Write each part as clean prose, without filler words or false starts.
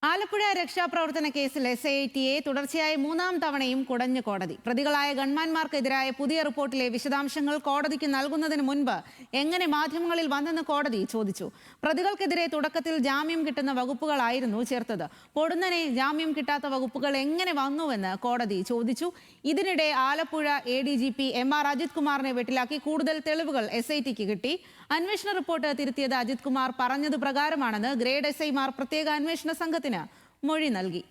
ആലപ്പുഴ രക്ഷാപ്രവർത്തന കേസിൽ SITയെ തുടർച്ചയായ മൂന്നാം തവണയും കുടഞ്ഞു കോടതി. പ്രതികളായ ഗൺമാൻമാർക്കെതിരായ പുതിയ റിപ്പോർട്ടിലെ വിശദാംശങ്ങൾ കോടതിക്ക് നൽകുന്നതിന് മുൻപ് എങ്ങനെ മാധ്യമങ്ങളിൽ വന്നെന്ന് കോടതി ചോദിച്ചു. പ്രതികൾക്കെതിരെ തുടക്കത്തിൽ ജാമ്യം കിട്ടുന്ന വകുപ്പുകളായിരുന്നു ചേർത്തത്. പൊടുന്നനെ ജാമ്യം കിട്ടാത്ത വകുപ്പുകൾ എങ്ങനെ വന്നുവെന്ന് കോടതി ചോദിച്ചു. ഇതിനിടെ ആലപ്പുഴ ADGP MR അജിത് കുമാറിനെ വെട്ടിലാക്കി കൂടുതൽ തെളിവുകൾ SITക്ക് കിട്ടി. അന്വേഷണ റിപ്പോർട്ട് തിരുത്തിയത് അജിത് കുമാർ പറഞ്ഞത് പ്രകാരമാണെന്ന് ഗ്രേഡ് SIമാർ പ്രത്യേക അന്വേഷണ സംഘത്തിന് മൊഴി നൽകി.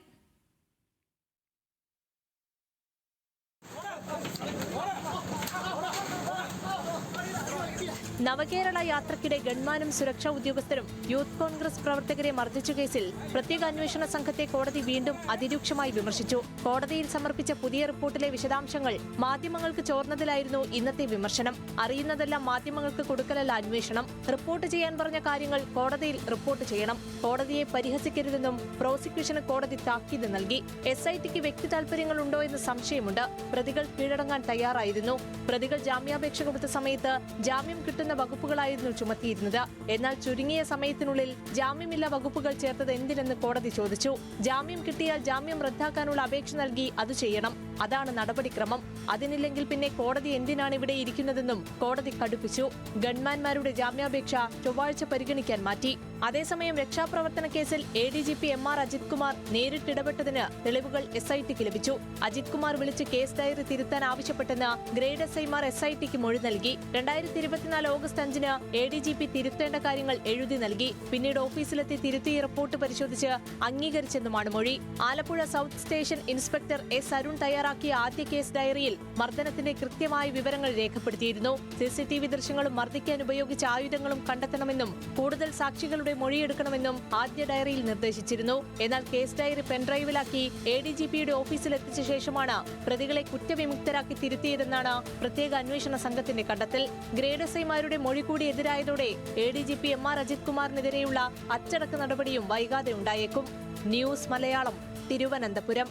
നവകേരള യാത്രയ്ക്കിടെ ഗൺമാനും സുരക്ഷാ ഉദ്യോഗസ്ഥരും യൂത്ത് കോൺഗ്രസ് പ്രവർത്തകരെ മർദ്ദിച്ച കേസിൽ പ്രത്യേക അന്വേഷണ സംഘത്തെ കോടതി വീണ്ടും അതിരൂക്ഷമായി വിമർശിച്ചു. കോടതിയിൽ സമർപ്പിച്ച പുതിയ റിപ്പോർട്ടിലെ വിശദാംശങ്ങൾ മാധ്യമങ്ങൾക്ക് ചോർന്നതിലായിരുന്നു ഇന്നത്തെ വിമർശനം. അറിയുന്നതെല്ലാം മാധ്യമങ്ങൾക്ക് കൊടുക്കലല്ല അന്വേഷണം. റിപ്പോർട്ട് ചെയ്യാൻ പറഞ്ഞ കാര്യങ്ങൾ കോടതിയിൽ റിപ്പോർട്ട് ചെയ്യണം. കോടതിയെ പരിഹസിക്കരുതെന്നും പ്രോസിക്യൂഷന് കോടതി താക്കീത് നൽകി. SITക്ക് വ്യക്തി താൽപര്യങ്ങളുണ്ടോ എന്ന് സംശയമുണ്ട്. പ്രതികൾ കീഴടങ്ങാൻ തയ്യാറായിരുന്നു. പ്രതികൾ ജാമ്യാപേക്ഷ കൊടുത്ത സമയത്ത് ജാമ്യം കിട്ടുന്ന വകുപ്പുകളായിരുന്നു ചുമത്തിയിരുന്നത്. എന്നാൽ ചുരുങ്ങിയ സമയത്തിനുള്ളിൽ ജാമ്യമില്ല വകുപ്പുകൾ ചേർത്തത് എന്തിനെന്ന് കോടതി ചോദിച്ചു. ജാമ്യം കിട്ടിയാൽ ജാമ്യം റദ്ദാക്കാനുള്ള അപേക്ഷ നൽകി അത് ചെയ്യണം. അതാണ് നടപടിക്രമം. അതിനില്ലെങ്കിൽ പിന്നെ കോടതി എന്തിനാണ് ഇവിടെ ഇരിക്കുന്നതെന്നും കോടതി കടുപ്പിച്ചു. ഗൺമാൻമാരുടെ ജാമ്യാപേക്ഷ ചൊവ്വാഴ്ച പരിഗണിക്കാൻ മാറ്റി. അതേസമയം രക്ഷാപ്രവർത്തന കേസിൽ ADGP MR അജിത് കുമാർ നേരിട്ടിടപെട്ടതിന് തെളിവുകൾ SITക്ക് ലഭിച്ചു. അജിത് കുമാർ വിളിച്ച് കേസ് ഡയറി തിരുത്താൻ ആവശ്യപ്പെട്ടെന്ന് ഗ്രേഡ് SIമാർ SITക്ക് മൊഴി നൽകി. 2024 ഓഗസ്റ്റ് 5-ന് ADGP തിരുത്തേണ്ട കാര്യങ്ങൾ എഴുതി നൽകി. പിന്നീട് ഓഫീസിലെത്തി തിരുത്തിയ റിപ്പോർട്ട് പരിശോധിച്ച് അംഗീകരിച്ചെന്നുമാണ് മൊഴി. Alappuzha south station inspector S Arun തയ്യാറാക്കിയ ആദ്യ കേസ് ഡയറിയിൽ മർദ്ദനത്തിന്റെ കൃത്യമായ വിവരങ്ങൾ രേഖപ്പെടുത്തിയിരുന്നു. CCTV ദൃശ്യങ്ങളും മർദ്ദിക്കാൻ ഉപയോഗിച്ച ആയുധങ്ങളും കണ്ടെത്തണമെന്നും കൂടുതൽ സാക്ഷികളുടെ മൊഴിയെടുക്കണമെന്നും ആദ്യ ഡയറിയിൽ നിർദ്ദേശിച്ചിരുന്നു. എന്നാൽ കേസ് ഡയറി പെൻഡ്രൈവിലാക്കി ADGPയുടെ ഓഫീസിൽ എത്തിച്ച ശേഷമാണ് പ്രതികളെ കുറ്റവിമുക്തരാക്കി തിരുത്തിയതെന്നാണ് പ്രത്യേക അന്വേഷണ സംഘത്തിന്റെ കണ്ടെത്തൽ. ഗ്രേഡ് SIമാരുടെ മൊഴി കൂടി എതിരായതോടെ ADGP MR അജിത് കുമാറിനെതിരെയുള്ള അച്ചടക്ക നടപടിയും വൈകാതെ ഉണ്ടായേക്കും. ന്യൂസ് മലയാളം, തിരുവനന്തപുരം.